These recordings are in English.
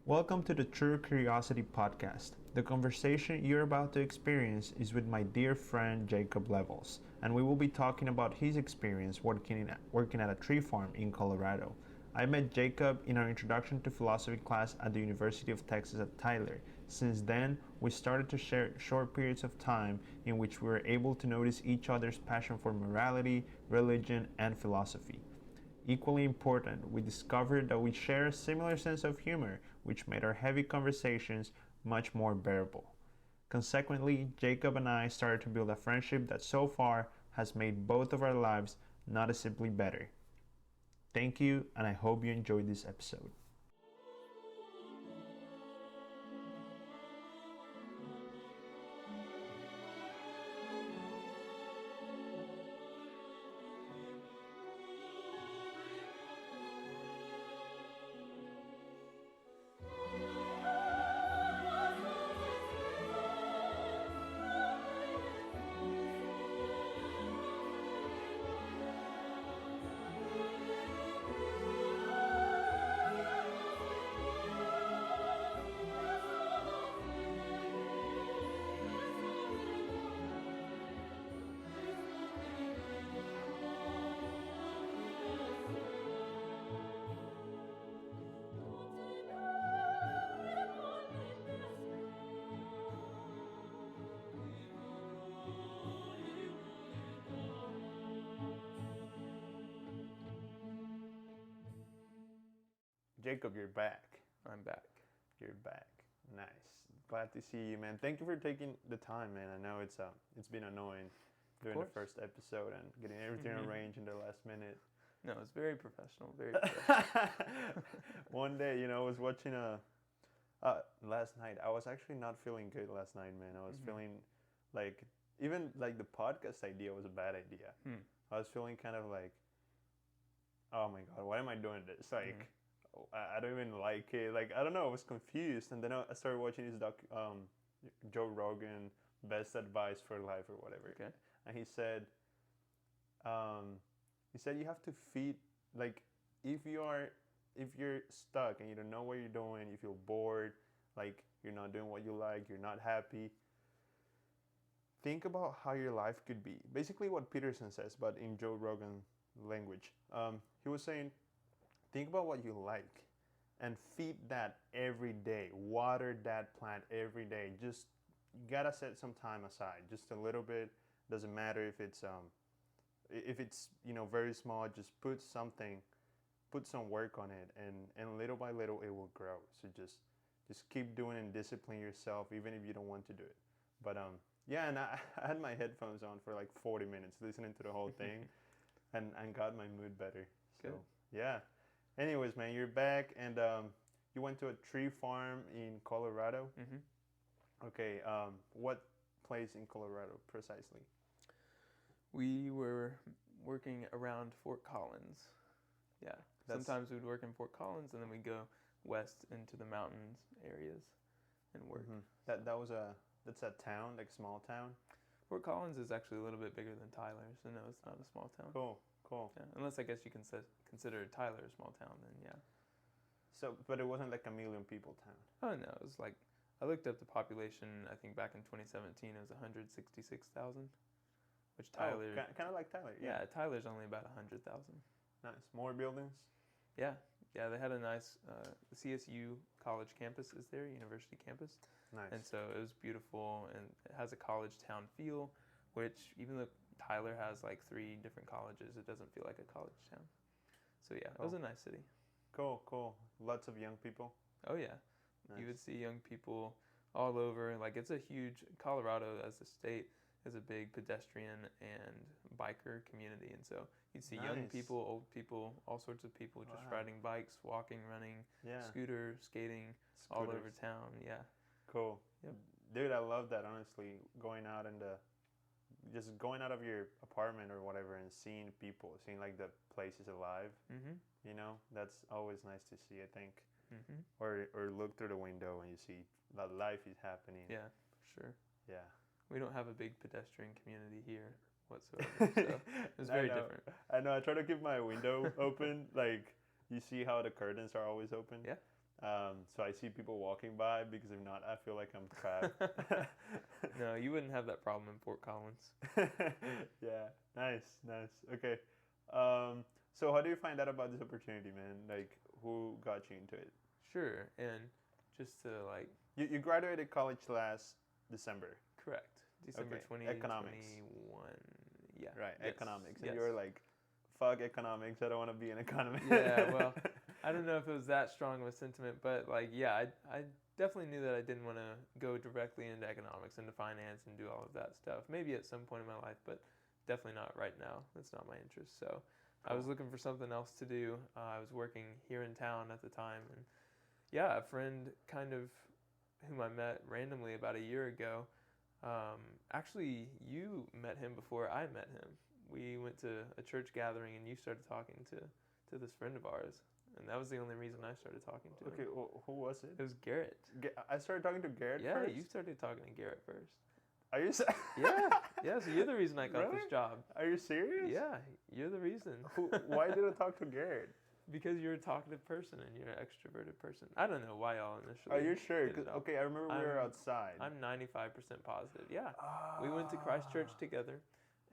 Welcome to the True Curiosity Podcast. The conversation you're about to experience is with my dear friend Jacob Levels, and we will be talking about his experience working at a tree farm in Colorado. I met Jacob in our Introduction to Philosophy class at the University of Texas at Tyler. Since then, we started to share short periods of time in which we were able to notice each other's passion for morality, religion, and philosophy. Equally important, we discovered that we share a similar sense of humor, which made our heavy conversations much more bearable. Consequently, Jacob and I started to build a friendship that so far has made both of our lives noticeably better. Thank you, and I hope you enjoyed this episode. Jacob, you're back. I'm back. You're back. Nice. Glad to see you, man. Thank you for taking the time, man. I know it's been annoying doing the first episode and getting everything arranged in the last minute. No, it's very professional. Very professional. One day, I was watching last night. I was actually not feeling good last night, man. I was feeling like even like the podcast idea was a bad idea. I was feeling kind of like, oh my God, why am I doing this? Like. I don't even like it. Like, I don't know. I was confused, and then I started watching this Joe Rogan, Best Advice for Life or whatever. Okay. And he said you have to feed, like, if you're stuck and you don't know what you're doing, you feel bored, like you're not doing what you like, you're not happy. Think about how your life could be. Basically, what Peterson says, but in Joe Rogan language. He was saying, think about what you like and feed that every day. Water that plant every day. Just, you gotta set some time aside, just a little bit. Doesn't matter if it's very small. Just put some work on it, and little by little it will grow. So just keep doing and discipline yourself, even if you don't want to do it. But yeah, and I had my headphones on for like 40 minutes listening to the whole thing, and got my mood better. So Good. yeah. Anyways, man, you're back, and you went to a tree farm in Colorado. Mm-hmm. Okay, what place in Colorado precisely? We were working around Fort Collins. Yeah. Sometimes we'd work in Fort Collins, and then we'd go west into the mountains areas and work. Mm-hmm. That's a town, like a small town? Fort Collins is actually a little bit bigger than Tyler, so no, it's not a small town. Cool. Yeah, unless I guess you can consider Tyler a small town, then yeah. So, but it wasn't like a million people town. Oh no, it was like, I looked up the population, I think back in 2017, it was 166,000, which Tyler... kind of like Tyler, yeah. Yeah, Tyler's only about 100,000. Nice. More buildings? Yeah, they had a nice, the CSU college campus is there, university campus. Nice. And so it was beautiful, and it has a college town feel, which even though Tyler has like 3 different colleges, it doesn't feel like a college town. So yeah, It was a nice city. Cool. Lots of young people? Oh yeah. Nice. You would see young people all over. Like, it's a huge, Colorado as a state is a big pedestrian and biker community. And so you'd see young people, old people, all sorts of people just riding bikes, walking, running, scooter, skating, all over town. Yeah. Cool. Yep. Dude, I love that, honestly. Going out of your apartment or whatever and seeing people, seeing like the places alive. Mm-hmm. That's always nice to see, I think. Mm-hmm. Or look through the window and you see that life is happening. Yeah, for sure. Yeah. We don't have a big pedestrian community here whatsoever, so it's very different. I know. I try to keep my window open. Like, you see how the curtains are always open? Yeah. So I see people walking by because if not, I feel like I'm trapped. No, you wouldn't have that problem in Fort Collins. Yeah, nice. Okay. So how do you find out about this opportunity, man? Like, who got you into it? Sure, and just to like You graduated college last December. correct, December Okay, economics. 2021. Yeah. Right, Yes. economics. And Yes. you're like, fuck economics, I don't want to be an economist. Yeah, well, I don't know if it was that strong of a sentiment, but like, yeah, I definitely knew that I didn't want to go directly into economics, into finance, and do all of that stuff. Maybe at some point in my life, but definitely not right now. That's not my interest. So I was looking for something else to do. I was working here in town at the time, and yeah, a friend kind of whom I met randomly about a year ago. Actually, you met him before I met him. We went to a church gathering, and you started talking to this friend of ours, and that was the only reason I started talking to Okay, him. who was it? It was Garrett. I started talking to Garrett Yeah, first? you started talking to Garrett first. Are you Yeah, so you're the reason I got Really? this job. Are you serious? Yeah, you're the reason. Why did I talk to Garrett? Because you're a talkative person and you're an extroverted person. I don't know why y'all initially. Are you sure? hit it off. Okay, I remember we were I'm- outside. I'm 95% positive. Yeah. We went to Christ Church together,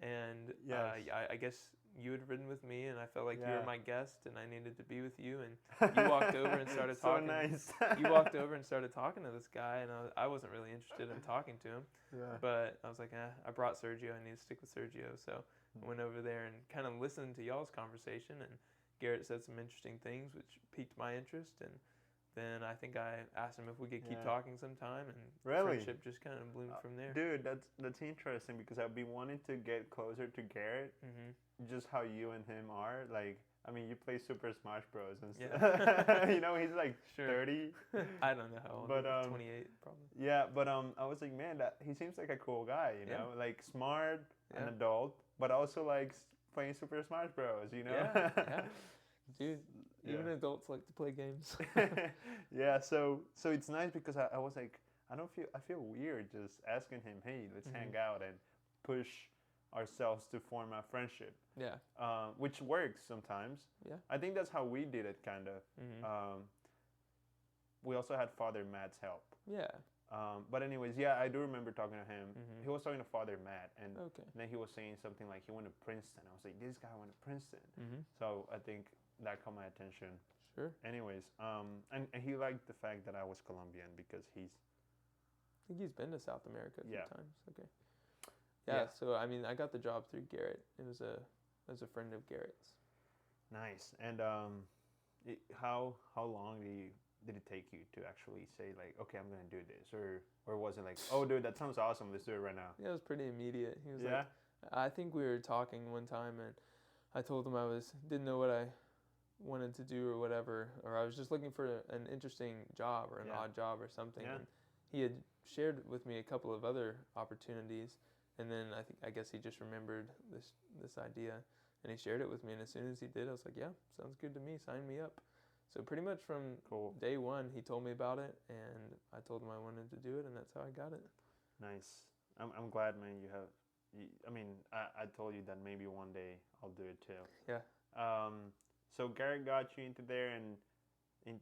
and Yes. I guess you had ridden with me, and I felt like you Yeah. were my guest, and I needed to be with you, and you walked over and started so talking. nice. You walked over and started talking to this guy, and I wasn't really interested in talking to him, Yeah. but I was like, I brought Sergio. I need to stick with Sergio, so I went over there and kind of listened to y'all's conversation, and Garrett said some interesting things, which piqued my interest, and then I think I asked him if we could keep Yeah. talking sometime, and Really? friendship just kind of bloomed from there. Dude, that's interesting because I've been wanting to get closer to Garrett. Hmm. Just how you and him are. Like, I mean, you play Super Smash Bros. And stuff. Yeah. You know, he's like Sure. 30. I don't know how old. But, But 28 probably. Yeah, but I was like, man, that he seems like a cool guy. You Yeah. know, like smart, an Yeah. adult, but also like playing Super Smash Bros. You know. Yeah. Dude, even Yeah. adults like to play games. Yeah, so it's nice because I was like, I feel weird just asking him, hey, let's hang out and push ourselves to form a friendship, Yeah. which works sometimes. Yeah. I think that's how we did it, kind of. Hmm. We also had Father Matt's help. Yeah. But anyways, yeah, I do remember talking to him. Mhm. He was talking to Father Matt, and Okay. then he was saying something like he went to Princeton. I was like, this guy went to Princeton. Hmm. So I think that caught my attention. Sure. Anyways, and he liked the fact that I was Colombian because he's I think he's been to South America a few Yeah. times. Okay. Yeah, Yeah. So I mean, I got the job through Garrett. It was a friend of Garrett's. nice. And how long did it take you to actually say like, okay, I'm gonna do this, or was it like, oh, dude, that sounds awesome, let's do it right now? Yeah, it was pretty immediate. He was Yeah. like, I think we were talking one time, and I told him I didn't know what I wanted to do or whatever, or I was just looking for an interesting job or an Yeah. odd job or something. Yeah. And he had shared with me a couple of other opportunities, and then I guess he just remembered this idea, and he shared it with me. And as soon as he did, I was like, yeah, sounds good to me. Sign me up. So pretty much from Cool. day one, he told me about it, and I told him I wanted to do it, and that's how I got it. Nice. I'm glad, man. I mean, I told you that maybe one day I'll do it too. Yeah. So Garrett got you into there and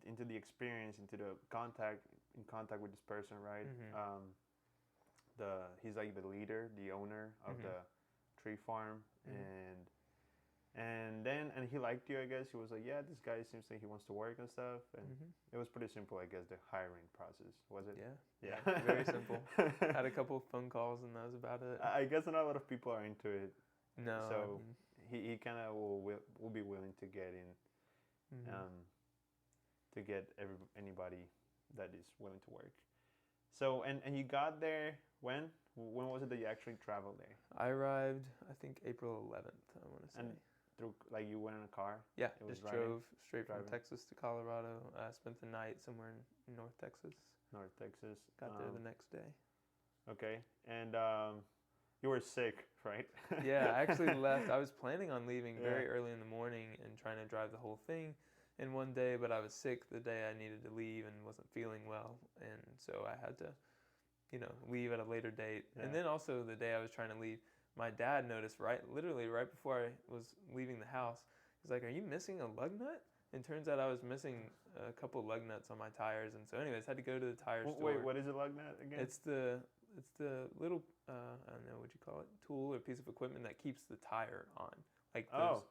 into the experience, into the contact with this person, right? Mhm. He's like the leader, the owner of Mhm. the tree farm, Mhm. and he liked you, I guess. He was like, yeah, this guy seems like he wants to work and stuff, and Mhm. it was pretty simple, I guess, the hiring process, was it? Yeah. Yeah. Very simple. Had a couple of phone calls, and that was about it. I guess not a lot of people are into it. No. So he kind of will be willing to get in, Mhm. to get anybody that is willing to work. So and you got there when was it that you actually traveled there? I arrived, I think, April 11th, I want to say. And through, like, you went in a car? Yeah, it was just driving? drove straight Driving. from Texas to Colorado. I spent the night somewhere in North Texas. North Texas. Got there the next day. Okay, and you were sick, right? Yeah, I actually left. I was planning on leaving very Yeah. early in the morning and trying to drive the whole thing in one day, but I was sick the day I needed to leave and wasn't feeling well, and so I had to, leave at a later date. Yeah. And then also the day I was trying to leave, my dad noticed literally right before I was leaving the house. He's like, "Are you missing a lug nut?" And turns out I was missing a couple lug nuts on my tires, and so anyways, had to go to the tire store. Wait, what is a lug nut again? It's the little I don't know what you call it, tool or piece of equipment that keeps the tire on. Like those,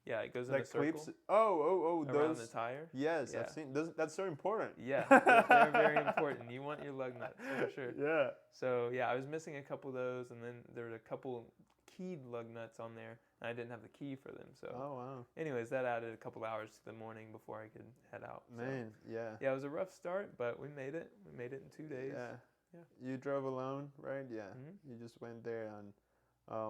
yeah, it goes in a circle. Clips. Oh, around those. the tire. Yes, Yeah. I've seen. That's so important. Yeah, they're very important. You want your lug nuts for sure. Yeah. So yeah, I was missing a couple of those, and then there were a couple keyed lug nuts on there, and I didn't have the key for them. So, Oh wow. anyways, that added a couple hours to the morning before I could head out. Man, yeah. Yeah, it was a rough start, but we made it. We made it in 2 days. Yeah. Yeah. You drove alone, right? Yeah. Mm-hmm. You just went there and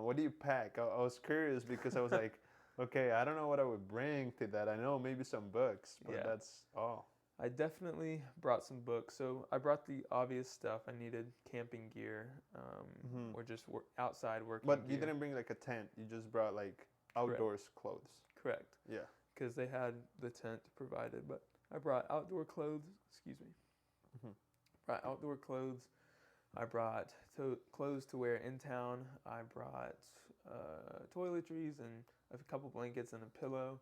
what do you pack? I was curious because I was like, okay, I don't know what I would bring to that. I know maybe some books, but Yeah. that's all. I definitely brought some books. So I brought the obvious stuff. I needed camping gear, or just outside working But gear. you didn't bring like a tent. You just brought like outdoors clothes. Correct. Yeah. Because they had the tent provided, but I brought outdoor clothes. Excuse me. Mhm. Brought outdoor clothes. I brought clothes to wear in town. I brought toiletries and a couple blankets and a pillow,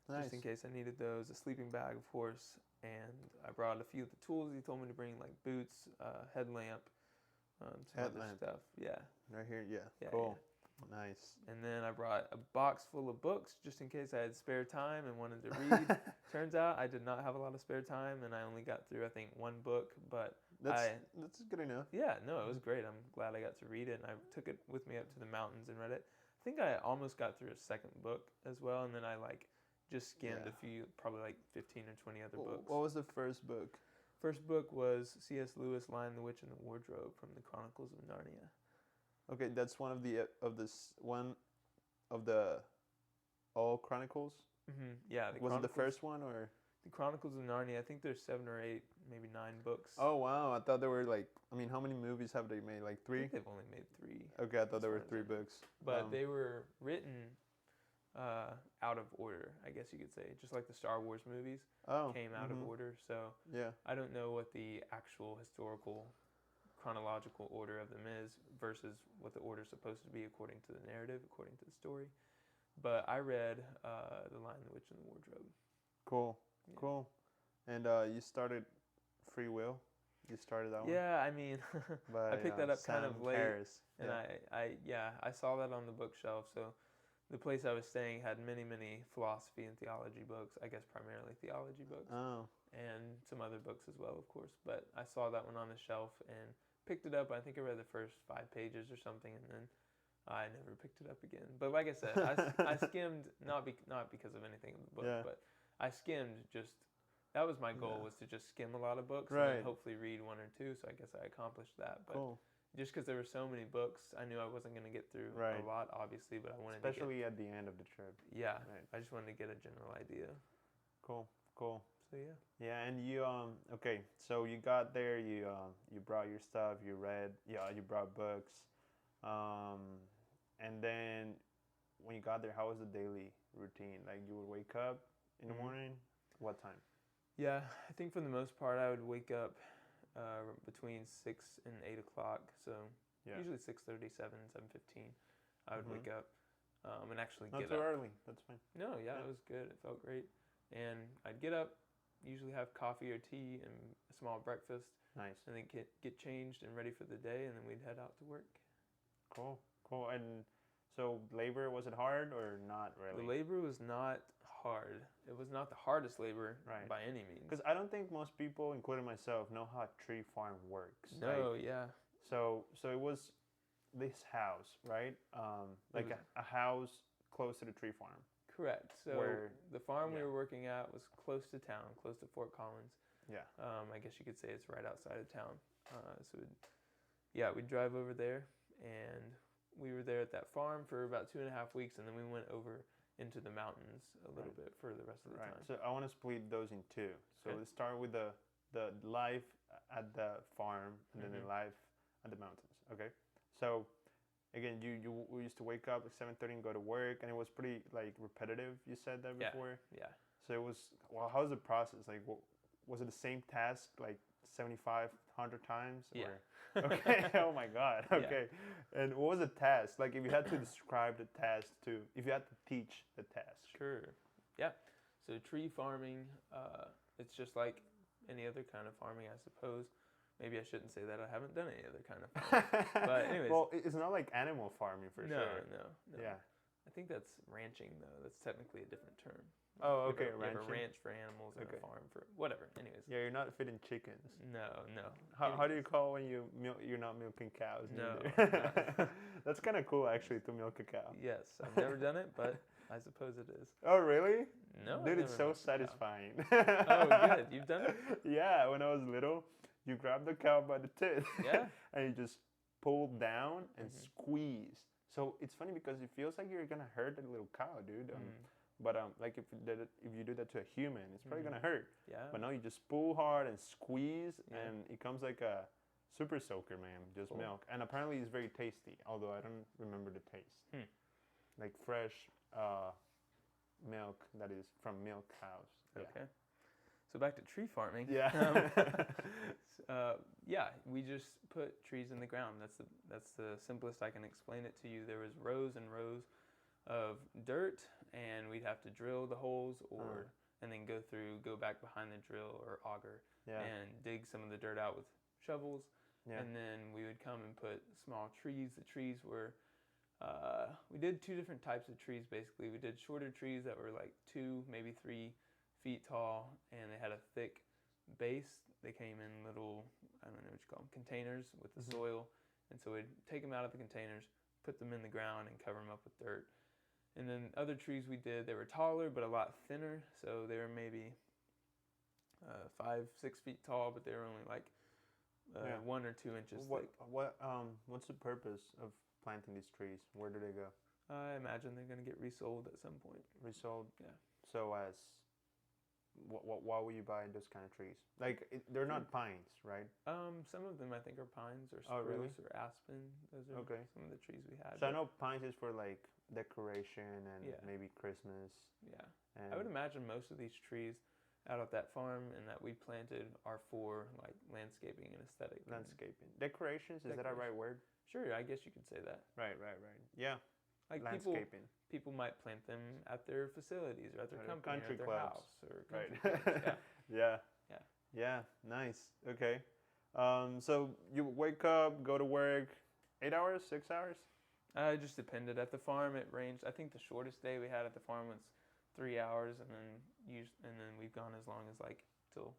Nice. just in case I needed those. A sleeping bag, of course, and I brought a few of the tools he told me to bring, like boots, headlamp, some other Headlamp. stuff. Yeah. Right here. Yeah. Yeah, Cool. Nice. And then I brought a box full of books just in case I had spare time and wanted to read. Turns out I did not have a lot of spare time, and I only got through, I think, one book. But That's good enough. yeah, no, it was great. I'm glad I got to read it, and I took it with me up to the mountains and read it. I think I almost got through a second book as well, and then I just skimmed a few, probably like 15 or 20 other books. What was the first book? First book was C.S. Lewis' Lion, the Witch, and the Wardrobe from the Chronicles of Narnia. Okay, that's one of the all Chronicles. Mm-hmm. Yeah. Was it the first one or? The Chronicles of Narnia. I think there's 7 or 8, maybe 9 books. Oh wow! I thought there were like. I mean, how many movies have they made? Like 3? I think they've only made 3. Okay, I thought there were 3 books. But they were written out of order, I guess you could say. Just like the Star Wars movies came out of order. So yeah, I don't know what the actual historical chronological order of them is versus what the order is supposed to be according to the narrative, according to the story. But I read The Lion, the Witch, and the Wardrobe. Cool. Yeah. Cool. And you started Free Will. You started that one. Yeah, I mean, By, I picked that up kind Sam of late, Harris. and I saw that on the bookshelf. So the place I was staying had many philosophy and theology books. I guess primarily theology books, Oh. and some other books as well, of course. But I saw that one on the shelf and picked it up. I think I read the first 5 pages or something, and then I never picked it up again. But like I said, I skimmed not because of anything in the book, but I skimmed just. That was my goal, was to just skim a lot of books and then hopefully read 1 or 2. So I guess I accomplished that. But just because there were so many books, I knew I wasn't going to get through a lot, obviously. But I wanted especially at the end of the trip. Yeah, I just wanted to get a general idea. Cool. So yeah. Yeah, and you okay, so you got there, you brought your stuff, you read, you brought books, and then when you got there, how was the daily routine? Like you would wake up in the morning, what time? Yeah, I think for the most part I would wake up between 6 and 8 o'clock. So usually 6:30, 7:15, I would wake up and actually Not get too up. early. That's fine. No, yeah, it was good. It felt great. And I'd get up, usually have coffee or tea and a small breakfast. Nice. And then get changed and ready for the day, and then we'd head out to work. Cool. And so labor, was it hard or not really? The labor was not hard. It was not the hardest labor by any means. Because I don't think most people, including myself, know how a tree farm works. No, yeah. So it was this house, right? Like a house close to the tree farm. Correct. So the farm we were working at was close to town, close to Fort Collins. Yeah. I guess you could say it's right outside of town. We'd drive over there, and we were there at that farm for about 2.5 weeks, and then we went over into the mountains a little bit for the rest of the time. So I want to split those in 2. So let's start with the life at the farm, and then the life at the mountains. Okay. So again, we used to wake up at 7:30 and go to work, and it was pretty like repetitive. You said that before. Yeah. So it was. Well, how's the process? Like, was it the same task like 7,500 times? Yeah. Or, okay. Oh my God. Okay. Yeah. And what was the task? Like, if you had to describe the task if you had to teach the task. Sure. Yeah. So tree farming, it's just like any other kind of farming, I suppose. Maybe I shouldn't say that. I haven't done any other kind of farming. But anyways. Well, it's not like animal farming for No, sure. no. Yeah. I think that's ranching, though. That's technically a different term. Oh, okay, You have a ranching. ranch for animals and a farm for whatever. Anyways. Yeah, you're not feeding chickens. No. How do you call when you're not milking cows? No. That's kind of cool, actually, to milk a cow. Yes, I've never done it, but I suppose it is. Oh, really? No. Dude, I've it's never so milked a cow. satisfying. Oh, good. You've done it? Yeah, when I was little, you grab the cow by the tit. Yeah. And you just pull down and squeeze. So it's funny because it feels like you're gonna hurt the little cow, dude. But like if you do that to a human, it's probably gonna hurt. Yeah. But no, you just pull hard and squeeze, and it comes like a super soaker, man. Just milk, and apparently it's very tasty. Although I don't remember the taste. Like fresh milk that is from milk cows. Yeah. Okay. So back to tree farming. Yeah. Yeah, we just put trees in the ground. That's the simplest I can explain it to you. There was rows and rows of dirt, and we'd have to drill the holes, and then go back behind the drill or auger, and dig some of the dirt out with shovels. Yeah. And then we would come and put small trees. The trees were, we did two different types of trees basically. We did shorter trees that were like 2, maybe 3 feet tall, and they had a thick base. They came in little, I don't know what you call them, containers with the soil. And so we'd take them out of the containers, put them in the ground, and cover them up with dirt. And then other trees we did, they were taller but a lot thinner. So they were maybe 5, 6 feet tall, but they were only like 1 or 2 inches thick. What's the purpose of planting these trees? Where do they go? I imagine they're going to get resold at some point. Resold? Yeah. So why would you buy those kind of trees? Like, they're not pines, right? Some of them I think are pines or spruce or aspen. Those are some of the trees we had. So I know pines is for like decoration and maybe Christmas. Yeah. I would imagine most of these trees out at that farm and that we planted are for like landscaping and aesthetic. Landscaping. Decorations, is that a right word? Sure, I guess you could say that. Right. Yeah. Like landscaping. People might plant them at their facilities or at their company country or at their clubs. house or country clubs. Yeah. Nice. Okay. So you wake up, go to work, 8 hours, 6 hours? It just depended. At the farm, it ranged. I think the shortest day we had at the farm was 3 hours, and then we've gone as long as like till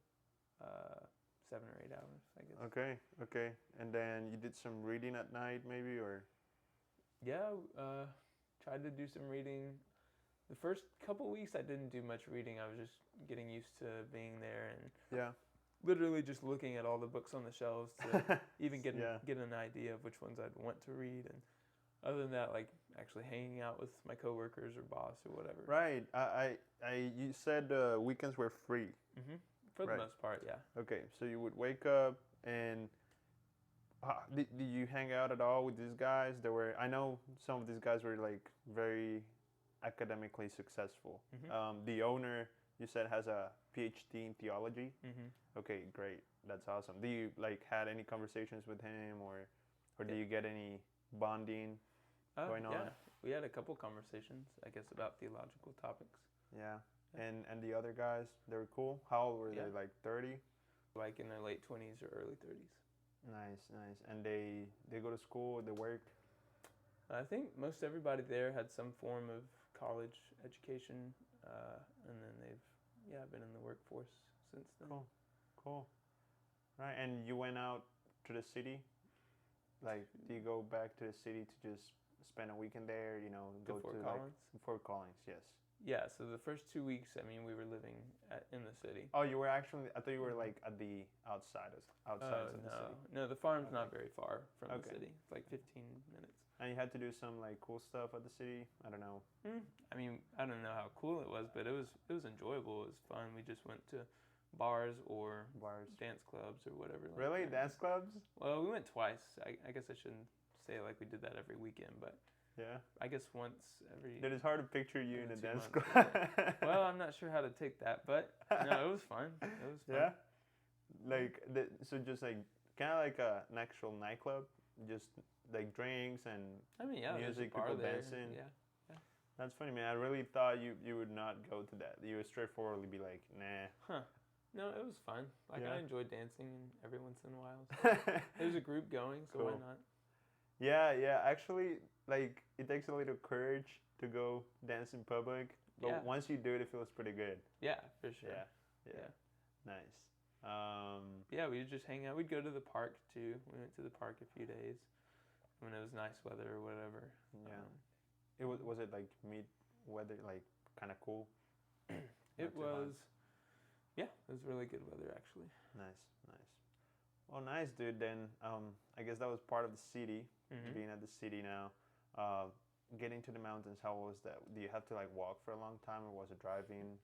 7 or 8 hours, I guess. Okay. And then you did some reading at night, maybe, or? Yeah, tried to do some reading. The first couple weeks, I didn't do much reading. I was just getting used to being there and literally just looking at all the books on the shelves to even get an idea of which ones I'd want to read. And other than that, like actually hanging out with my coworkers or boss or whatever. Right. You said weekends were free. Mm-hmm. For the most part, yeah. Okay, so you would wake up and did you hang out at all with these guys? I know some of these guys were like very academically successful. Mm-hmm. The owner, you said, has a PhD in theology. Mm-hmm. Okay, great. That's awesome. Do you like had any conversations with him, or do you get any bonding going on? Yeah, we had a couple conversations, I guess, about theological topics. Yeah. And the other guys, they were cool? How old were they? Like 30? Like in their late 20s or early 30s. Nice. And they go to school, they work? I think most everybody there had some form of college education, and then they've been in the workforce since then. Cool. Right, and you went out to the city? Like, do you go back to the city to just spend a weekend there, go to Fort Collins? Fort Collins, yes. Yeah, so the first 2 weeks, we were living in the city. Oh, you were actually, I thought you were like at the outside of the city. No, the farm's not very far from the city. It's like 15 minutes. And you had to do some like cool stuff at the city? I don't know. I don't know how cool it was, but it was enjoyable. It was fun. We just went to bars or dance clubs or whatever. Really? Dance clubs? Well, we went twice. I guess I shouldn't say like we did that every weekend, but yeah, I guess once every. It is hard to picture you in a dance club. Well, I'm not sure how to take that, but no, it was fun. Yeah, like so, just like kind of like an actual nightclub, just like drinks and music, people dancing. Yeah. That's funny, man. I really thought you would not go to that. You would straightforwardly be like, nah. Huh. No, it was fun. Like Yeah. I enjoyed dancing every once in a while. So there's a group going, so why Cool. not? Yeah. Actually, like it takes a little courage to go dance in public, but Yeah. once you do it, it feels pretty good. Yeah, for sure. Yeah. Yeah. Nice. Yeah, we would just hang out. We'd go to the park too. We went to the park a few days when it was nice weather or whatever. Yeah. It was it like mid weather, like kind of cool? It Not too hot? was, yeah, it was really good weather actually. Nice. Well, nice, dude. Then I guess that was part of the city. Hmm. Being at the city now, uh, getting to the mountains. How was that? Do you have to like walk for a long time, or was it driving?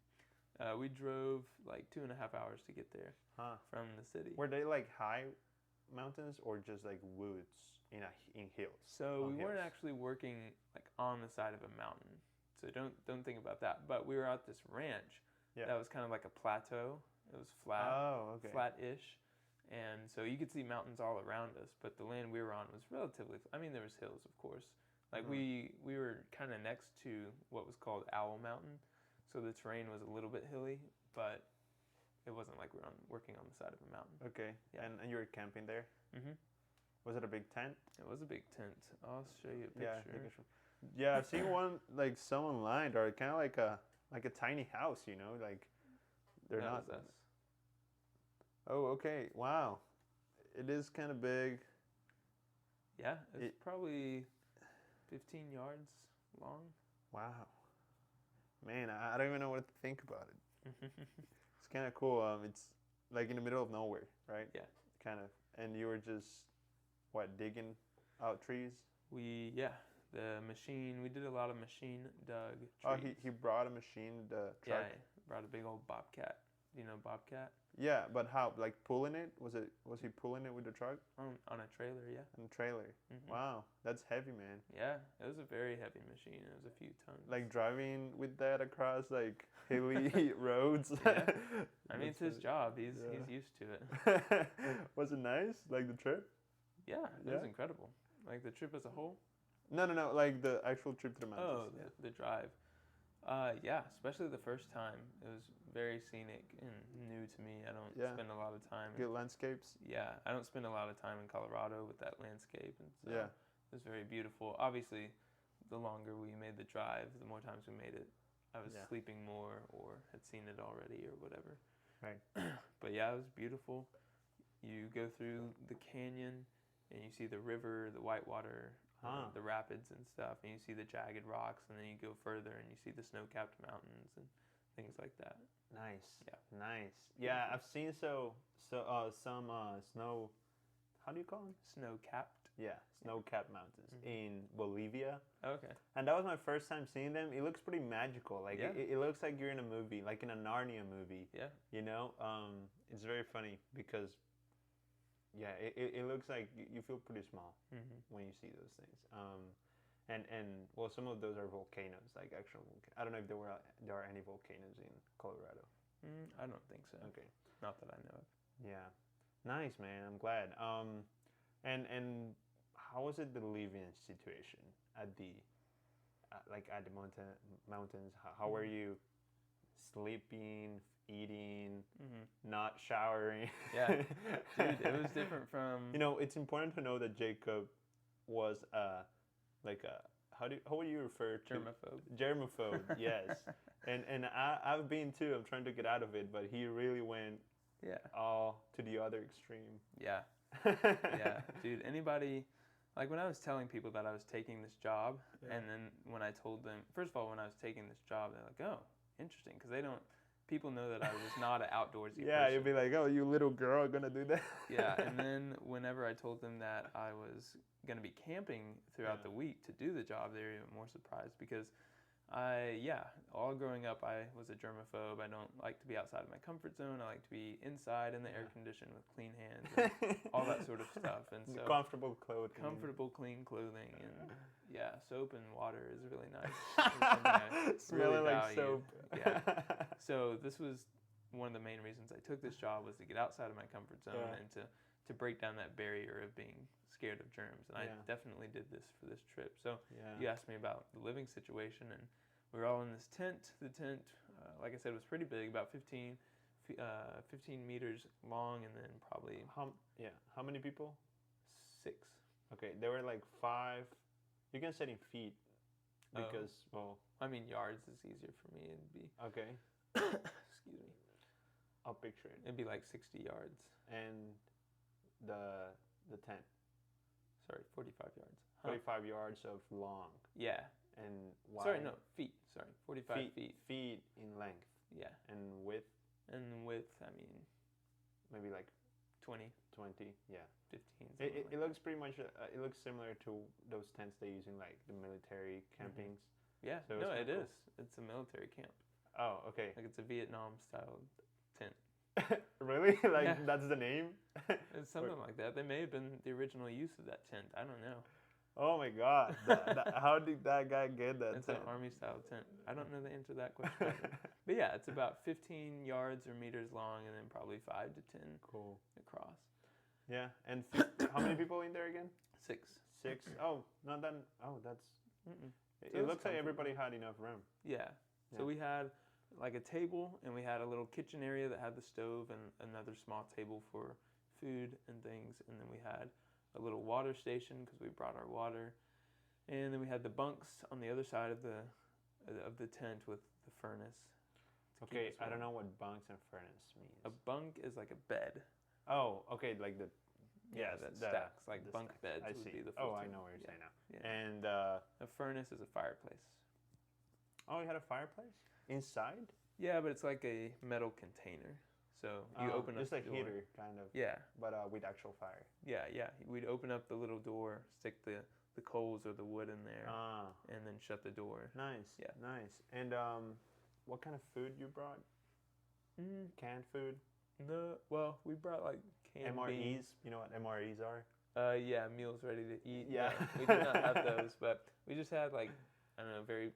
We drove like 2.5 hours to get there Huh? from the city. Were they like high mountains or just like woods in hills? So On we weren't hills? actually working like on the side of a mountain. So don't think about that. But we were at this ranch Yeah. that was kind of like a plateau. It was flat, Oh, okay. flat-ish, and so you could see mountains all around us. But the land we were on was relatively. I mean, there was hills, of course. Like Mhm. we were kind of next to what was called Owl Mountain, so the terrain was a little bit hilly, but it wasn't like we were working on the side of a mountain. Okay. Yeah. And you were camping there. Hmm. Was it a big tent? It was a big tent. I'll show you a Yeah. picture. Yeah, I've seen one like some online. They're kind of like a tiny house, you know, like they're That not. was us. Oh, okay. Wow. It is kind of big. Yeah, it's It- probably 15 yards long. Wow. Man, I don't even know what to think about it. It's kind of cool. It's like in the middle of nowhere, right? Yeah. Kind of. And you were just digging out trees? The machine. We did a lot of machine dug trees. Oh, he brought a machine, the truck. Yeah, he brought a big old bobcat. You know bobcat Yeah, but how? Like pulling it? Was he pulling it with the truck on a trailer? Yeah. and the trailer? Hmm. Wow, that's heavy, man. Yeah, it was a very heavy machine. It was a few tons. Like driving with that across like hilly roads. Yeah. I mean, it's That's his job. He's yeah. used to it. Was it nice? Like the trip? Yeah, it Yeah? was incredible. Like the trip as a whole. No. Like the actual trip to the Oh, mountains. the drive. Yeah, especially the first time. It was very scenic and new to me. I don't Yeah. spend a lot of time. Good landscapes. Yeah, I don't spend a lot of time in Colorado with that landscape, and so Yeah. it was very beautiful. Obviously, the longer we made the drive, the more times we made it, I was Yeah. sleeping more or had seen it already or whatever. Right. But yeah, it was beautiful. You go through the canyon and you see the river, the whitewater, the rapids and stuff, and you see the jagged rocks, and then you go further and you see the snow-capped mountains and things like that. Nice. Yeah. Nice. Yeah, I've seen some snow. How do you call them? Snow-capped. Yeah, snow-capped mountains Mhm. in Bolivia, Okay. and that was my first time seeing them. It looks pretty magical. Like Yeah. it looks like you're in a movie, like in a Narnia movie. Yeah. You know, it's very funny because, yeah, it looks like you feel pretty small Hmm. when you see those things. And well, some of those are volcanoes, like actual. I don't know if there are any volcanoes in Colorado. I don't think so. Okay. Not that I know of. Yeah, nice, man. I'm glad. And how was it the living situation at the at the mountains? How were you sleeping, eating, not showering? Yeah, dude, it was different from. You know, it's important to know that Jacob was how would you refer to Germaphobe. germaphobe? Yes, and I've been too. I'm trying to get out of it, but he really went Yeah. all to the other extreme. Yeah. Yeah, dude. Anybody, like when I was telling people that I was taking this job, Yeah. and then when I told them, first of all, when I was taking this job, they're like, "Oh, interesting," because people know that I was not an outdoorsy Yeah, person. you'd be like, oh, you little girl are gonna do that. Yeah, and then whenever I told them that I was going to be camping throughout Yeah. the week to do the job, they were even more surprised because all growing up, I was a germaphobe. I don't like to be outside of my comfort zone. I like to be inside in the air conditioned with clean hands and all that sort of stuff. And so Comfortable clothing. comfortable, clean clothing, and yeah, soap and water is really nice. It's something I Smelling really like value. soap. Yeah. So this was one of the main reasons I took this job, was to get outside of my comfort zone Yeah. and to break down that barrier of being scared of germs. And Yeah. I definitely did this for this trip. So Yeah. you asked me about the living situation, and we were all in this tent. The tent, like I said, was pretty big, about 15 15 meters long, and then probably How many people? 6. Okay, they were like 5. You can say in feet because I mean yards is easier for me. It'd be okay. excuse me. I'll picture it. It'd be like 60 yards. And the tent. Sorry, 45 yards. 45 yards of long. Yeah. And wide. Sorry, no, feet. Sorry, 45 feet. Feet in length. Yeah. And width. And width, I mean, maybe like 20. 20, yeah. 15. It looks pretty much. It looks similar to those tents they use in like the military campings. Yeah. So no, it cool. is. It's a military camp. Oh, okay. Like it's a Vietnam style tent. Really? Like Yeah. that's the name? It's something like that. They may have been the original use of that tent. I don't know. Oh my God! How did that guy get that It's tent? an army style tent. I don't know the answer to that question. But yeah, it's about 15 yards or meters long, and then probably 5 to 10 Cool. across. Yeah, and how many people in there again? 6. 6. Oh, not that. Oh, that's. Mm-mm. It looks like everybody had enough room. Yeah. So we had like a table, and we had a little kitchen area that had the stove and another small table for food and things, and then we had a little water station because we brought our water, and then we had the bunks on the other side of the tent with the furnace. Okay, I don't know what bunks and furnace means. A bunk is like a bed. Oh, okay, like the. Yeah, that stacks like the bunk stacks. beds. I would see. Be the full I term. know what you're saying now. Yeah. And a furnace is a fireplace. oh, you had a fireplace inside? Yeah, but it's like a metal container. So you open up just like the door. heater, kind of. Yeah. But with actual fire. Yeah. We'd open up the little door, stick the coals or the wood in there, and then shut the door. Nice. Yeah. Nice. And what kind of food you brought? Canned food? No. Well, we brought like canned MREs. beans. You know what MREs are? Yeah, meals ready to eat. Yeah. No, we did not have those, but we just had like, I don't know, very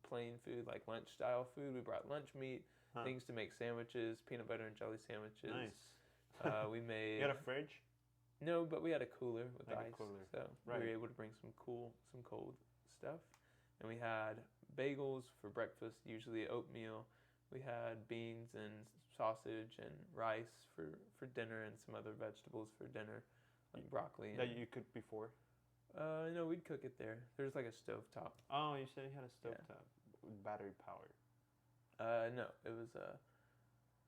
plain food, like lunch style food. We brought lunch meat, things to make sandwiches, peanut butter and jelly sandwiches. Nice. We made. You had a fridge? No, but we had a cooler with Like a ice, cooler. so we were able to bring some cold stuff. And we had bagels for breakfast, usually oatmeal. We had beans and sausage and rice for dinner, and some other vegetables for dinner, like broccoli. That you cooked before? No, we'd cook it there. There's like a stovetop. Oh, you said you had a stovetop with battery power. No, it was what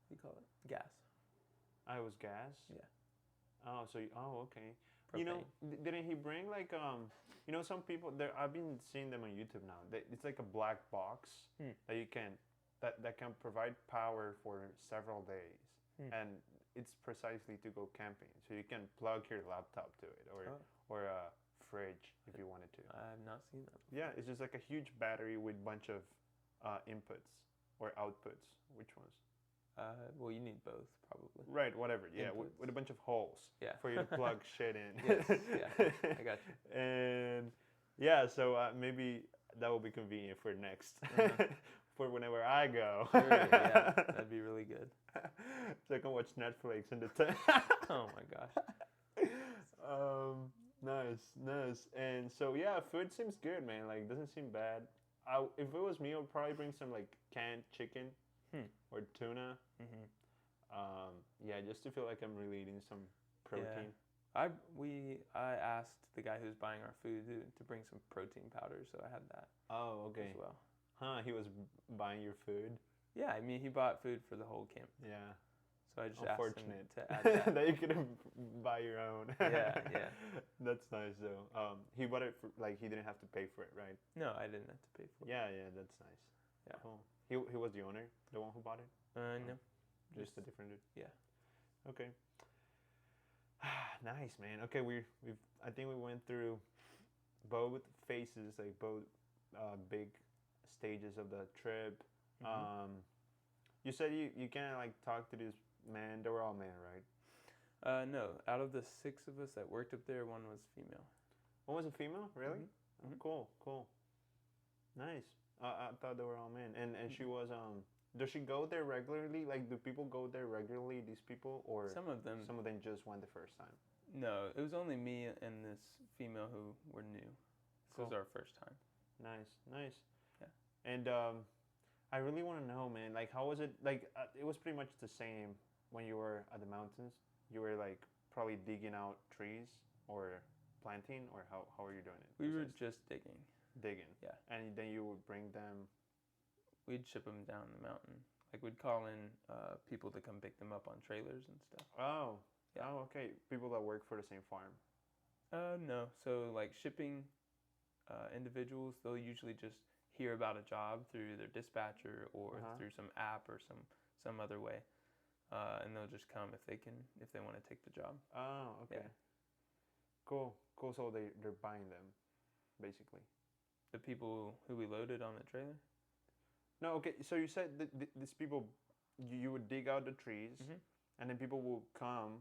do you call it? Gas. Oh, it was gas? Yeah. Oh, so okay. Propane. You know, didn't he bring like you know, some people there? I've been seeing them on YouTube now. It's like a black box that you can that can provide power for several days, and it's precisely to go camping. So you can plug your laptop to it, or a fridge if you wanted to. I have not seen that. Yeah, it's just like a huge battery with a bunch of inputs or outputs. Which ones? Well, you need both, probably. Right, whatever. Yeah, with a bunch of holes for you to plug shit in. Yes, yeah, I got you. And yeah, so maybe that will be convenient for next, for whenever I go. Sure, yeah, that'd be really good. So I can watch Netflix in the tent. Oh my gosh. Nice. And so yeah, food seems good, man. Like, doesn't seem bad. If it was me, I would probably bring some like canned chicken. Or tuna. Yeah, just to feel like I'm really eating some protein. Yeah. I asked the guy who's buying our food to bring some protein powder, so I had that. Oh, okay. As well. He was buying your food. Yeah, I mean he bought food for the whole camp. Yeah. So I just asked him to add that. That you couldn't buy your own. Yeah. That's nice though. He bought it for, like, he didn't have to pay for it, right? No, I didn't have to pay for it. Yeah, that's nice. Yeah. Cool. He was the owner, the one who bought it? No. Just a different dude. Yeah. Okay. Nice, man. Okay, I think we went through both phases, like both big stages of the trip. You said you kind of like talk to this man. They were all men, right? No. Out of the 6 of us that worked up there, 1 was female. One was a female, really? Mm-hmm. Oh, cool. Nice. I thought they were all men, and she was Does she go there regularly? Like, do people go there regularly? These people, or some of them just went the first time? No, it was only me and this female who were new. This was our first time. Nice. Yeah. And I really want to know, man. Like, how was it? Like, it was pretty much the same when you were at the mountains. You were like probably digging out trees or planting, or how are you doing it? We were just digging. Digging. Yeah. And then you would bring them. We'd ship them down the mountain. Like we'd call in people to come pick them up on trailers and stuff. Oh. Yeah. Oh, okay. People that work for the same farm. No. So like shipping individuals, they'll usually just hear about a job through their dispatcher or through some app or some other way, and they'll just come if they want to take the job. Oh, okay. Yeah. Cool. So they're buying them, basically. The people who we loaded on the trailer. No, okay. So you said that these people, you would dig out the trees, and then people will come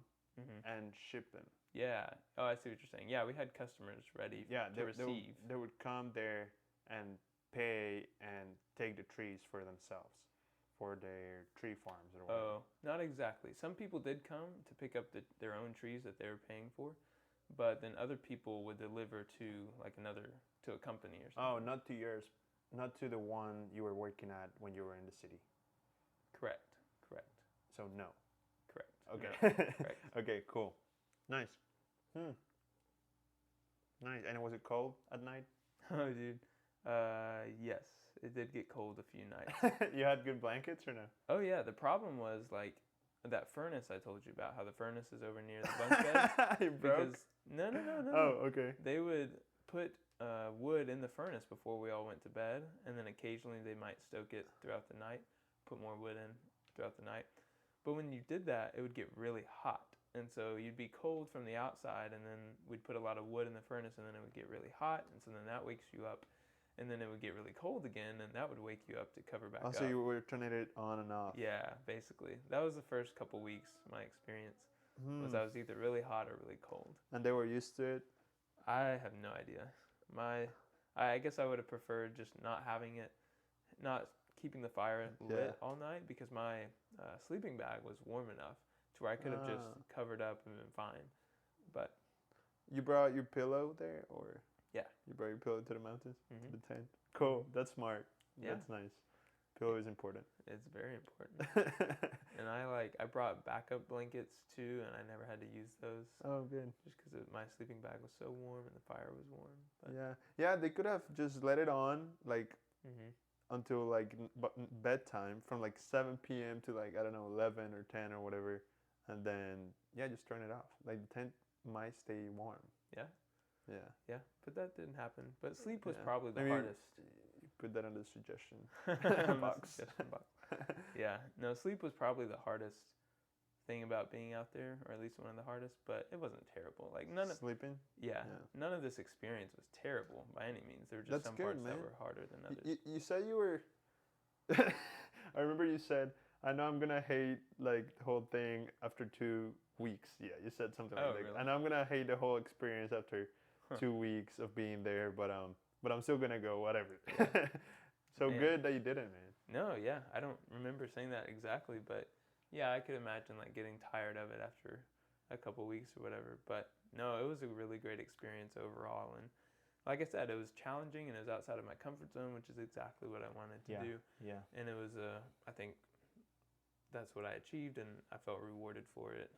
and ship them. Yeah. Oh, I see what you're saying. Yeah, we had customers ready to receive. They would come there and pay and take the trees for themselves, for their tree farms or whatever. Oh, not exactly. Some people did come to pick up their own trees that they were paying for, but then other people would deliver to to a company or something. Oh, not to yours, not to the one you were working at when you were in the city. Correct. So no. Correct. Okay. No, correct. Okay, cool. Nice. Nice. And was it cold at night? Oh, dude. Yes, it did get cold a few nights. You had good blankets or no? Oh yeah, the problem was like that furnace I told you about. How the furnace is over near the bunk bed. It broke? No. Oh, okay. They would put wood in the furnace before we all went to bed, and then occasionally they might stoke it throughout the night, put more wood in throughout the night. But when you did that, it would get really hot. And so you'd be cold from the outside, and then we'd put a lot of wood in the furnace, and then it would get really hot, and so then that wakes you up, and then it would get really cold again, and that would wake you up to cover back up. So you were turning it on and off. Yeah, basically. That was the first couple weeks, my experience, was I was either really hot or really cold. And they were used to it? I have no idea. I guess I would have preferred just not having it, not keeping the fire lit all night, because my sleeping bag was warm enough to where I could have just covered up and been fine. But you brought your pillow there, or yeah, you brought your pillow to the mountains, to the tent. Cool, that's smart. Yeah. That's nice. Pillow is important. It's very important. And I brought backup blankets too, and I never had to use those. Oh, good. Just because my sleeping bag was so warm and the fire was warm. But Yeah. They could have just let it on like until like bedtime, from like 7 p.m. to like, I don't know, 11 or 10 or whatever, and then just turn it off. Like the tent might stay warm. Yeah. Yeah. But that didn't happen. But sleep was probably the hardest. Put that on the suggestion box. Yeah. No, sleep was probably the hardest thing about being out there, or at least one of the hardest. But it wasn't terrible. Like sleeping. Yeah. None of this experience was terrible by any means. There were just some parts that were harder than others. You said you were. I remember you said, "I know I'm gonna hate like the whole thing after 2 weeks." Yeah, you said something like that. Really? And I'm gonna hate the whole experience after 2 weeks of being there, but I'm still gonna go, whatever. Yeah. So man. Good that you did it, man. No, yeah, I don't remember saying that exactly, but yeah, I could imagine like getting tired of it after a couple weeks or whatever. But no, it was a really great experience overall, and like I said, it was challenging and it was outside of my comfort zone, which is exactly what I wanted to do. Yeah. And it was I think that's what I achieved, and I felt rewarded for it.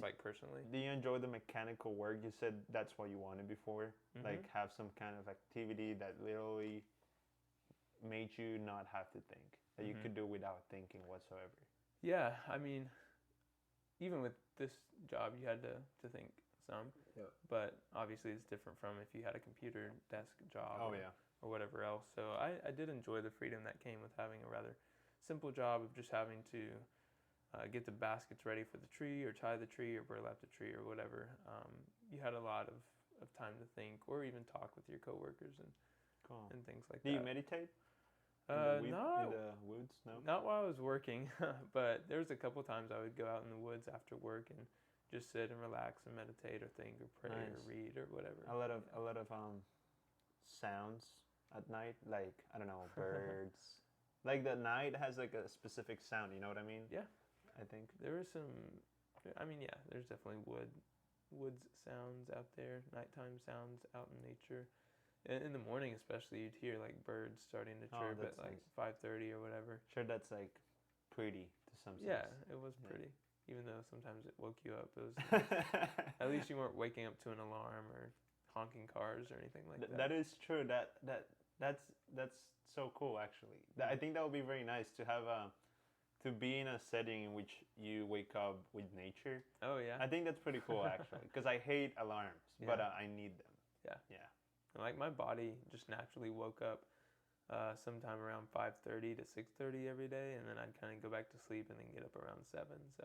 Like personally. Do you enjoy the mechanical work? You said that's what you wanted before, like have some kind of activity that literally made you not have to think, that you could do without thinking whatsoever. Yeah, I mean, even with this job, you had to think some. Yeah. But obviously, it's different from if you had a computer desk job. Or whatever else. So I did enjoy the freedom that came with having a rather simple job of just having to get the baskets ready for the tree, or tie the tree, or burlap the tree, or whatever. You had a lot of time to think, or even talk with your coworkers and things like that. Do you meditate? No. In the woods? No? Not while I was working, but there was a couple times I would go out in the woods after work and just sit and relax and meditate or think or pray or read or whatever. A lot of sounds at night, like, I don't know, birds. Like the night has like a specific sound, you know what I mean? Yeah. I think. There were there's definitely woods sounds out there, nighttime sounds out in nature. In the morning, especially, you'd hear like birds starting to chirp at like 5:30 or whatever. Sure, that's like pretty to some sense. Yeah, it was pretty. Even though sometimes it woke you up, it was at least you weren't waking up to an alarm or honking cars or anything like that. That is true. That's so cool actually. I think that would be very nice to have to be in a setting in which you wake up with nature. Oh yeah. I think that's pretty cool actually, because I hate alarms, but I need them. Yeah. Yeah. And like my body just naturally woke up sometime around 5:30 to 6:30 every day, and then I'd kind of go back to sleep and then get up around 7. So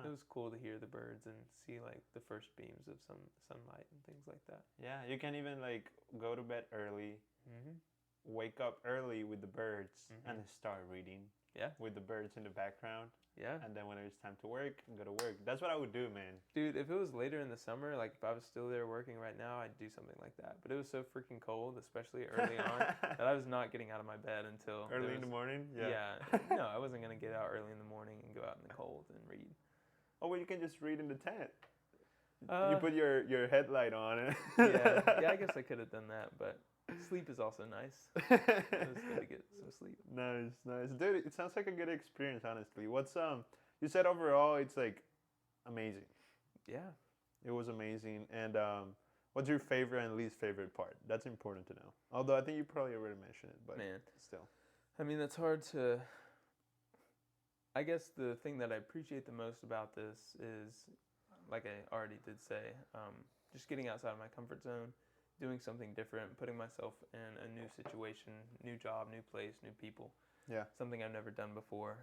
it was cool to hear the birds and see like the first beams of some sunlight and things like that. Yeah, you can even like go to bed early, wake up early with the birds, and start reading. Yeah. With the birds in the background. Yeah. And then when it's time to work, go to work. That's what I would do, man. Dude, if it was later in the summer, like if I was still there working right now, I'd do something like that. But it was so freaking cold, especially early on, that I was not getting out of my bed until early in the morning. Yeah. No, I wasn't gonna get out early in the morning and go out in the cold and read. Oh, well, you can just read in the tent. You put your headlight on it. Yeah, I guess I could have done that, but sleep is also nice. It's good to get some sleep. Nice. Dude, it sounds like a good experience, honestly. What's you said overall it's like amazing. Yeah. It was amazing. And what's your favorite and least favorite part? That's important to know. Although I think you probably already mentioned it, but still. I mean, that's hard to I guess the thing that I appreciate the most about this is, like I already did say, just getting outside of my comfort zone, doing something different, putting myself in a new situation, new job, new place, new people. Yeah. Something I've never done before.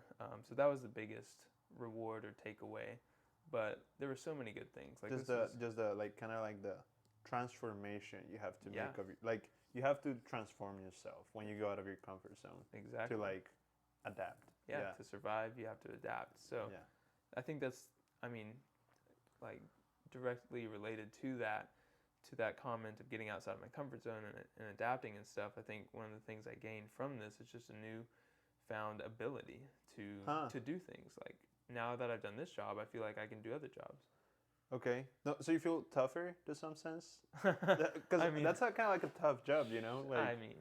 So that was the biggest reward or takeaway. But there were so many good things. Like just the like kind of like the transformation you have to make of like you have to transform yourself when you go out of your comfort zone. Exactly. To like adapt. Yeah. To survive, you have to adapt. So I think that's, I mean, like directly related to that comment of getting outside of my comfort zone and adapting and stuff. I think one of the things I gained from this is just a newfound ability to do things. Like now that I've done this job, I feel like I can do other jobs. Okay. No, so you feel tougher to some sense? Because I mean, that's kind of like a tough job, you know? Like, I mean,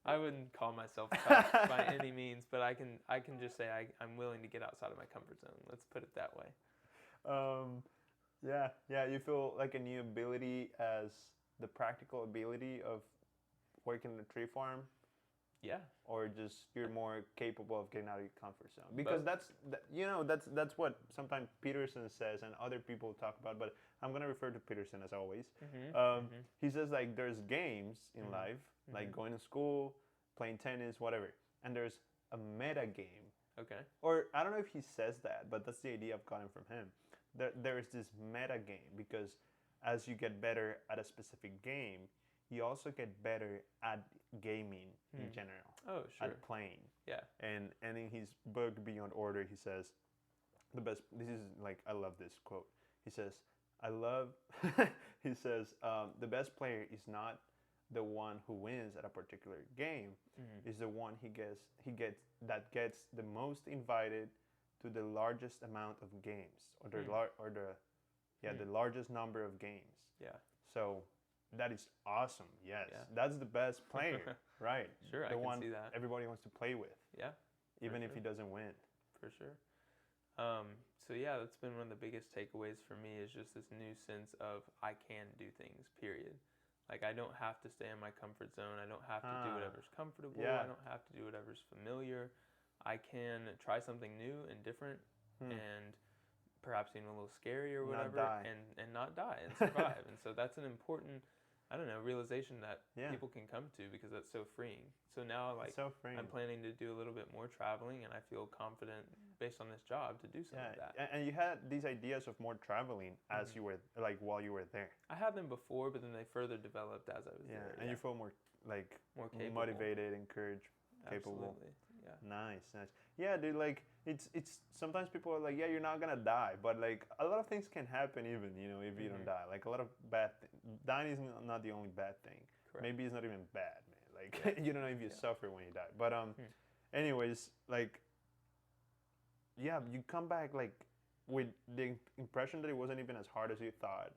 I wouldn't call myself tough by any means, but I can just say I'm willing to get outside of my comfort zone. Let's put it that way. Yeah. You feel like a new ability as the practical ability of working in a tree farm? Yeah. Or just you're more capable of getting out of your comfort zone? Because that's what sometimes Peterson says and other people talk about, but I'm going to refer to Peterson as always. He says like there's games in life, like going to school, playing tennis, whatever, and there's a meta game. Okay. Or I don't know if he says that, but that's the idea I've gotten from him. There is this meta game because as you get better at a specific game, you also get better at gaming in general. Oh, sure. At playing. Yeah. And in his book Beyond Order, he says this is like, I love this quote. He says, the best player is not the one who wins at a particular game, is the one that gets the most invited to the largest amount of games, or the largest number of games. Yeah. So that is awesome. Yes. Yeah. That's the best player, right? Sure, I can see that. Everybody wants to play with. Yeah. Even if he doesn't win. For sure. So yeah, that's been one of the biggest takeaways for me is just this new sense of I can do things, period. Like I don't have to stay in my comfort zone. I don't have to do whatever's comfortable. Yeah. I don't have to do whatever's familiar. I can try something new and different and perhaps even a little scary or whatever and not die and survive. And so that's an important, I don't know, realization that people can come to because that's so freeing. So now like I'm planning to do a little bit more traveling and I feel confident based on this job to do some of that. And you had these ideas of more traveling as you were like while you were there. I had them before, but then they further developed as I was there. And you feel more capable. Motivated, encouraged, capable. Absolutely. Yeah. Nice. Yeah, dude, like it's sometimes people are like, yeah, you're not gonna die, but like a lot of things can happen even, you know, if you don't die. Like a lot of dying is not the only bad thing. Correct. Maybe it's not even bad, man. Like you don't know if you suffer when you die. But anyways, like you come back like with the impression that it wasn't even as hard as you thought,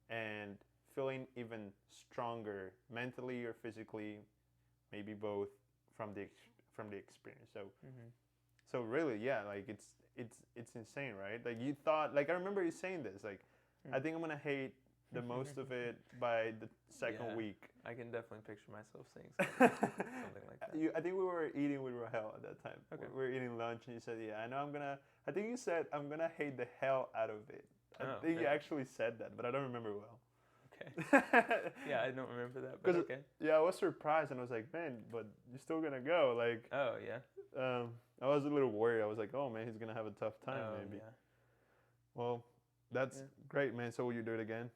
and feeling even stronger mentally or physically, maybe both from the experience. So so really, yeah, like it's insane, right? Like you thought, like I remember you saying this, like I think I'm gonna hate the most of it by the second week. I can definitely picture myself saying something like that. I think we were eating with Rahel at that time. Okay. We were eating lunch, and you said, "Yeah, I know I think you said I'm gonna hate the hell out of it." I think you actually said that, but I don't remember well. Okay. Yeah, I don't remember that, but okay. Yeah, I was surprised, and I was like, "Man, but you're still gonna go?" Like, oh yeah. I was a little worried. I was like, "Oh man, he's gonna have a tough time, maybe." Yeah. Well, that's great, man. So will you do it again?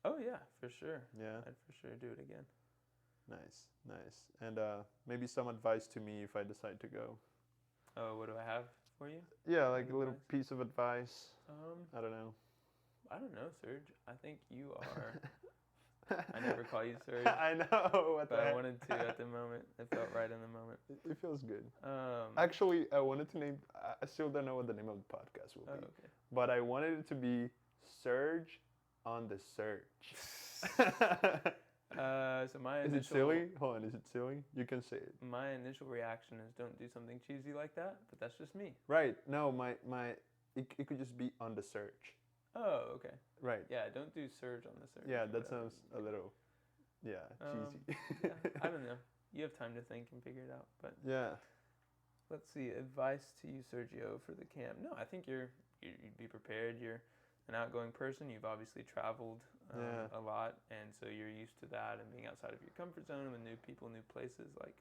Oh yeah, for sure. Yeah. I'd for sure do it again. Nice. And maybe some advice to me if I decide to go. Oh, what do I have for you? Yeah, like a little piece of advice. I don't know. I don't know, Serge. I think you are. I never call you Serge. I know. But I wanted to at the moment. It felt right in the moment. It feels good. Actually, I wanted to name. I still don't know what the name of the podcast will be. Okay. But I wanted it to be Serge on the Search. So my initial, is it silly? Hold on, is it silly? You can say it. My initial reaction is don't do something cheesy like that, but that's just me. Right. No, it could just be on the search. Oh, okay. Right. Yeah, don't do Surge on the Search. Yeah, that sounds a little, cheesy. Yeah, I don't know. You have time to think and figure it out, but yeah. Let's see. Advice to you, Sergio, for the camp. No, I think you'd be prepared. You're an outgoing person. You've obviously traveled a lot, and so you're used to that and being outside of your comfort zone with new people, new places. Like,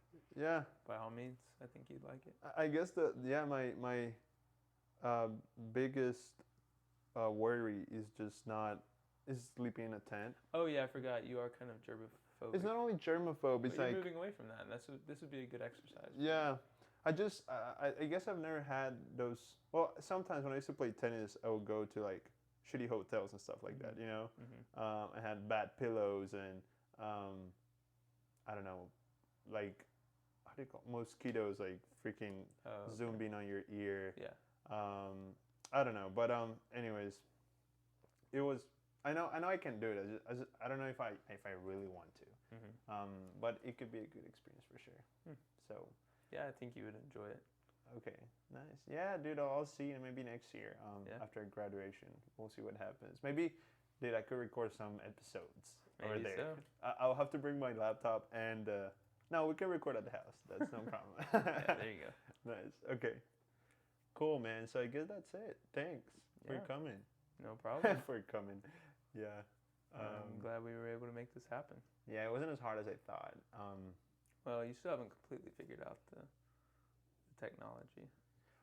by all means, I think you'd like it. I guess my biggest worry is just is sleeping in a tent. Oh yeah, I forgot. You are kind of germophobic. It's not only germophobic. It's like moving away from that. This would be a good exercise. Yeah, I guess I've never had those. Well, sometimes when I used to play tennis, I would go to like shitty hotels and stuff like that. You know, I had bad pillows and I don't know, like how do you call it? Mosquitoes like freaking zooming on your ear. Yeah. I don't know, but anyways, it was. I know I can do it. I don't know if I really want to. But it could be a good experience for sure. So. Yeah, I think you would enjoy it. Okay, nice. Yeah, dude, I'll see you maybe next year. After graduation, we'll see what happens. Maybe, dude, I could record some episodes over there. So. I'll have to bring my laptop and. No, we can record at the house. That's no problem. Yeah, there you go. Nice. Okay. Cool, man. So I guess that's it. Thanks for coming. No problem. For coming. Yeah. I'm glad we were able to make this happen. Yeah, it wasn't as hard as I thought. Well, you still haven't completely figured out the technology.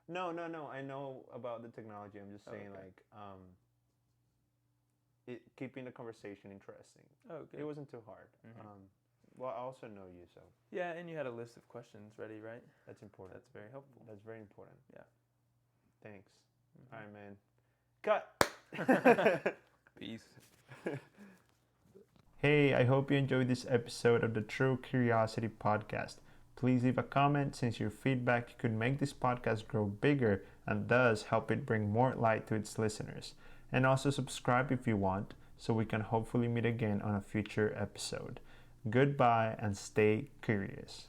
No. I know about the technology. I'm just saying, keeping the conversation interesting. Oh, good. It wasn't too hard. Well, I also know you, so. Yeah, and you had a list of questions ready, right? That's important. That's very helpful. That's very important. Yeah. Thanks. All right, man. Cut. Peace. Hey, I hope you enjoyed this episode of the True Curiosity Podcast. Please leave a comment, since your feedback could make this podcast grow bigger and thus help it bring more light to its listeners. And also subscribe if you want, so we can hopefully meet again on a future episode. Goodbye and stay curious.